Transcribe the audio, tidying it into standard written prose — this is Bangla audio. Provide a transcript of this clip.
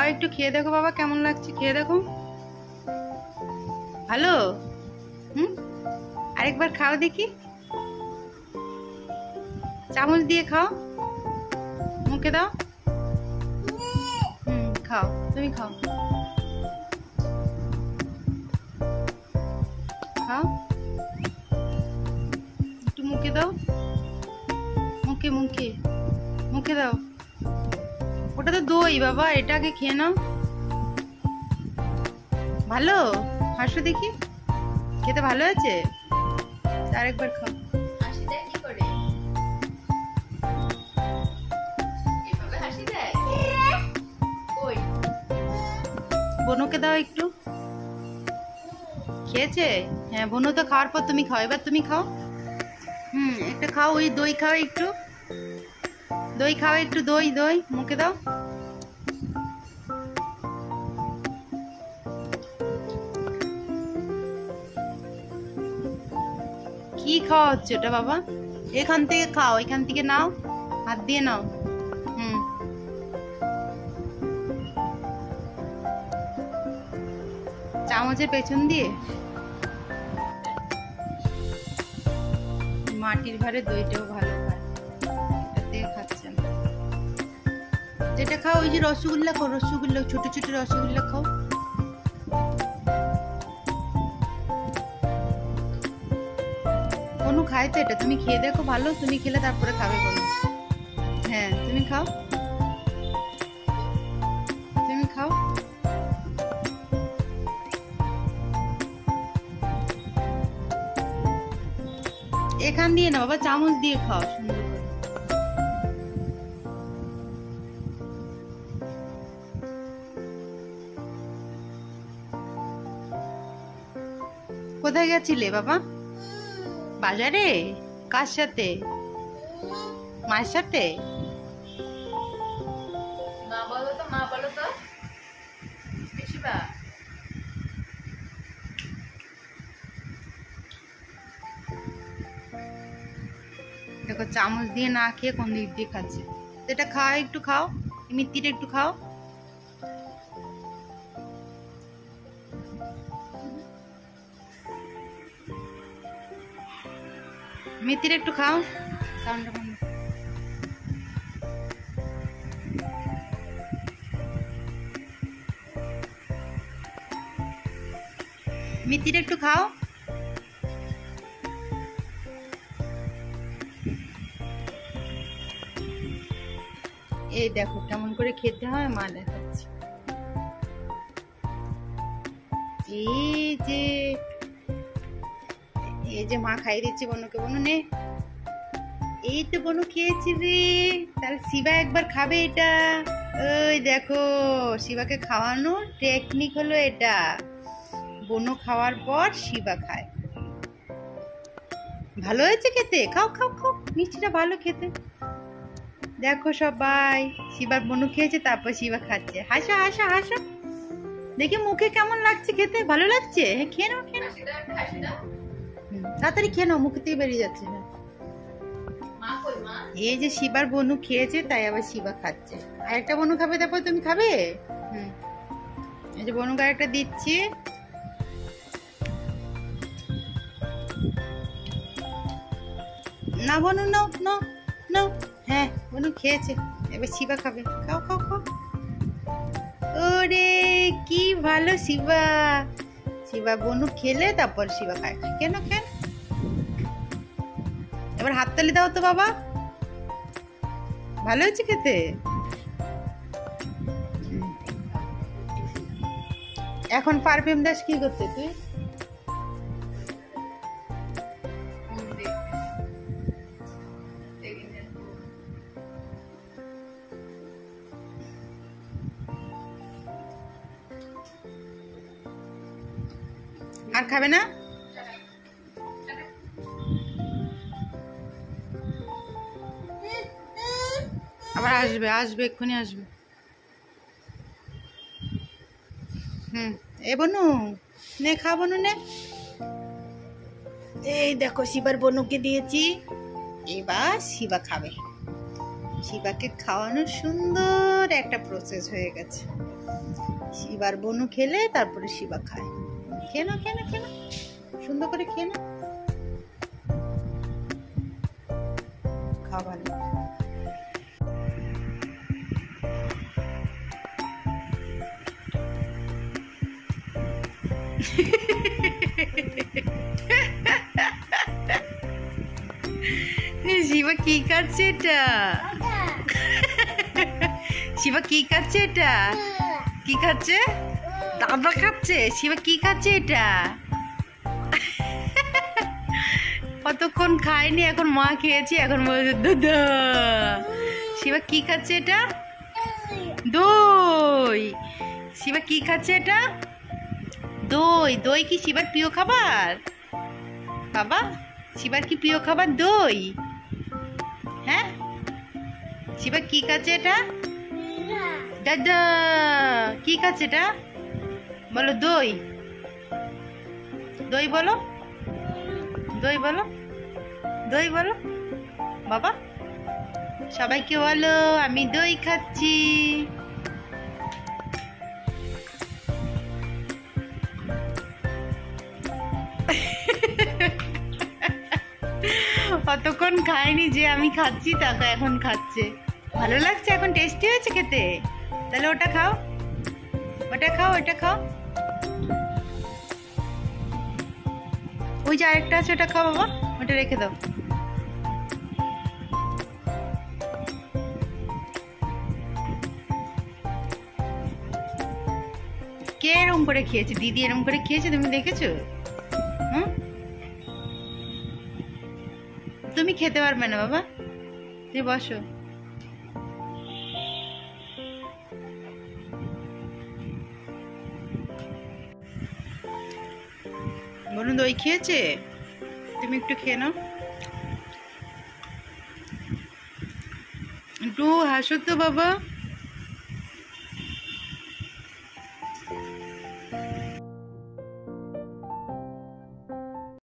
খাও, একটু খেয়ে দেখো বাবা কেমন লাগছে, খেয়ে দেখো। ভালো? আরেকবার খাও দেখি, চামচ দিয়ে খাও, মুখে দাও। খাও, তুমি খাও, খাও, একটু মুখে দাও, মুখে মুখে মুখে দাও। ওটা তো দই বাবা, এটাকে খেয়ে নাও। ভালো? হাসো দেখি, খেতে ভালো আছে? আরেকবার খাও। হাসি দেয় কি করে? এভাবে হাসি দেয়? কই? বনুকে দাও একটু। খেয়েছে? হ্যাঁ, বনু তো খাওয়ার পর তুমি খাও, এবার তুমি খাও। একটা খাও, ওই দই খাও একটু, দই খাও একটু, দই দই মুখে দাও। কি খাওয়া হচ্ছে ওটা বাবা? এখান থেকে খাও, এখান থেকে নাও, হাত দিয়ে নাও। চামচের পেছন দিয়ে। মাটির ভারে দইটাও ভালো খায়, এটা দিয়ে খাচ্ছে না। যেটা খাও ওই যে রসগোল্লা খাও, রসগোল্লা ছোট ছোট রসগোল্লা খাও। কোনো খায় তো এটা, তুমি খেয়ে দেখো ভালো, তুমি খেলে তারপরে খাবে কোনো। হ্যাঁ তুমি খাও, তুমি খাও। এখান দিয়ে না বাবা, চামচ দিয়ে খাও সুন্দর করে। কোথায় গেছিলে বাবা? বাজারে? কার সাথে? মায়ের সাথে? মা বলো তো, মা বলো তো। শিবা, দেখো চামচ দিয়ে না খেয়ে কোন দিক দিয়ে খাচ্ছে। এটা খাও, একটু খাও, মিত্তির একটু খাও। মিত্তির একটু খাও, সাউন্ডটা বন্ধ। মিত্তির একটু খাও। এই দেখো কেমন করে খেতে হয়, মা দেখাচ্ছে। এই যে মা খাই দিচ্ছে বনুকে, বনু নে। এই তো বনু খেয়েছি রে, তাহলে শিবা একবার খাবে এটা। ওই দেখো শিবাকে খাওয়ানোর টেকনিক হলো এটা। বনু খাওয়ার পর শিবা খায়। ভালো হয়েছে খেতে, খাও খাও খাও, মিষ্টিটা ভালো খেতে। দেখো সবাই, শিবার বনু খেয়েছে, তারপর শিবা খাচ্ছে। হাসো হাসো হাসো দেখি মুখে কেমন লাগছে খেতে, ভালো লাগছে? হ্যাঁ খেয়ে নাও, খেয়ে নাও, হাসি দাও, একটা হাসি দাও। তাড়াতাড়ি খেয়ে নাও, মুখ থেকে বেরিয়ে যাচ্ছে না। মা কই মা? এই যে শিবার বনু খেয়েছে, তাই আবার শিবা খাচ্ছে। আর একটা বনু খাবে, তারপর তুমি খাবে। এই যে বনুকে আরেকটা দিচ্ছি। না বনু নাও নাও নাও। হ্যাঁ বনু খেয়েছে, এবার শিবা খাবে, খাও খাও খাও। ওরে কি ভালো শিবা, শিবা বনু খেলে তারপর শিবা খায়। কেন কেন? এবার হাততালি দাও তো বাবা, ভালো হয়েছে খেতে। এখন পারফিউম দাস কি করতে তুই? আর খাবে না? আবার আসবে, আসবে এক্ষুনি আসবে। এ বনু নে, খা বনু নে। এই দেখো শিবার বনুকে দিয়েছি, এবার শিবা খাবে। শিবাকে খাওয়ানোর সুন্দর একটা প্রসেস হয়ে গেছে। শিবার বনু খেলে তারপরে শিবা খায়। খেয়ে না, খেয়ে না, খেয়ে না, সুন্দর করে খেয়ে না, খাবার শিবা কি খাচ্ছে এটা? শিবা কি খাচ্ছে এটা? কি খাচ্ছে? দাদা খাচ্ছে। শিবা কি খাচ্ছে এটা? কতক্ষণ খায়নি, এখন মা খেয়েছি, এখন বলছে দাদা। শিবা কি খাচ্ছে এটা? দই। শিবা কি খাচ্ছে এটা? দই। দই কি শিবার প্রিয় খাবার? বাবা, শিবার কি প্রিয় খাবার দই? হ্যাঁ, শিবা কি খাচ্ছে এটা? দাদা কি খাচ্ছে এটা? বলো দই। দই বলো, দই বলো, দই বলো। বাবা, সবাইকে বলো আমি দই খাচ্ছি। অতক্ষণ খায়নি যে আমি খাচ্ছি, তাকে এখন খাচ্ছে। ভালো লাগছে, এখন টেস্টি হয়েছে খেতে। তাহলে ওটা খাও, ওটা খাও, ওটা খাও। ওই যে আরেকটা আছে, ওটা খাও বাবা, ওটা রেখে দাও। কে এরম করে খেয়েছে? দিদি এরম করে খেয়েছে, তুমি দেখেছো? হুম, তুমি খেতে পারবে না বাবা, তুমি বসো। বলুন দই খেয়েছে, তুমি একটু খেয়ে নাও, একটু হাসো তো বাবা।